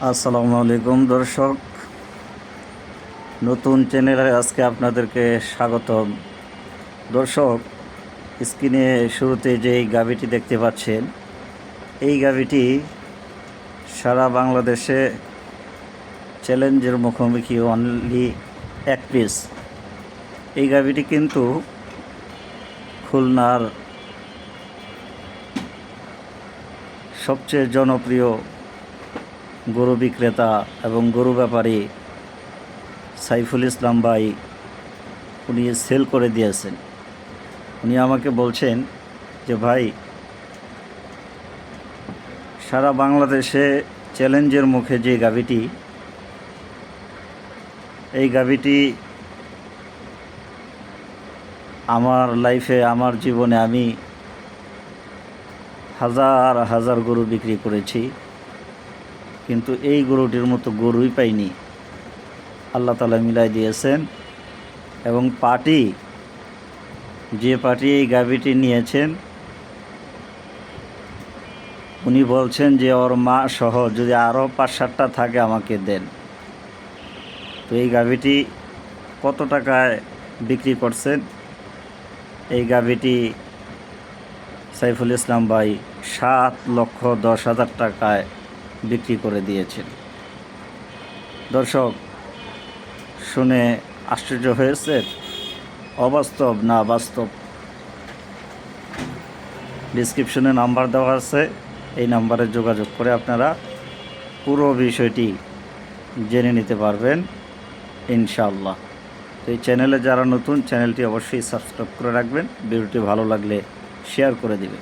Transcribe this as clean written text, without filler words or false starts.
আসসালামু আলাইকুম দর্শক, নতুন চ্যানেলে আজকে আপনাদেরকে স্বাগতম। দর্শক, স্ক্রিনে শুরুতে যে গাভীটি দেখতে পাচ্ছেন, এই গাভীটি সারা বাংলাদেশে চ্যালেঞ্জের মুখোমুখি, অনলি এক পিস। এই গাভীটি কিন্তু খুলনার সবচেয়ে জনপ্রিয় গরু বিক্রেতা এবং গরু ব্যাপারী সাইফুল ইসলাম ভাই উনি সেল করে দিয়েছেন। উনি আমাকে বলছেন যে ভাই, সারা বাংলাদেশে চ্যালেঞ্জের মুখে যে গাভীটি, এই গাভীটি আমার লাইফে, আমার জীবনে আমি হাজার হাজার গরু বিক্রি করেছি, কিন্তু এই গরুটির মতো গরুই পাইনি। আল্লাহ তাআলা মিলাই দিয়েছেন। এবং যে পার্টি এই গাভীটি নিয়েছেন, উনি বলছেন যে ওর মা সহ যদি আরও 5-7টা থাকে আমাকে দেন। তো এই গাভীটি কত টাকায় বিক্রি করছেন? এই গাভীটি সাইফুল ইসলাম ভাই 7,10,000 টাকায় বিক্রি করে দিয়েছেন। দর্শক, শুনে আশ্চর্য হয়েছে? অবাস্তব না বাস্তব? ডিসক্রিপশনে নাম্বার দেওয়া আছে, এই নাম্বারে যোগাযোগ করে আপনারা পুরো বিষয়টি জেনে নিতে পারবেন ইনশাআল্লাহ। তো এই চ্যানেলে যারা নতুন, চ্যানেলটি অবশ্যই সাবস্ক্রাইব করে রাখবেন। ভিডিওটি ভালো লাগলে শেয়ার করে দিবেন।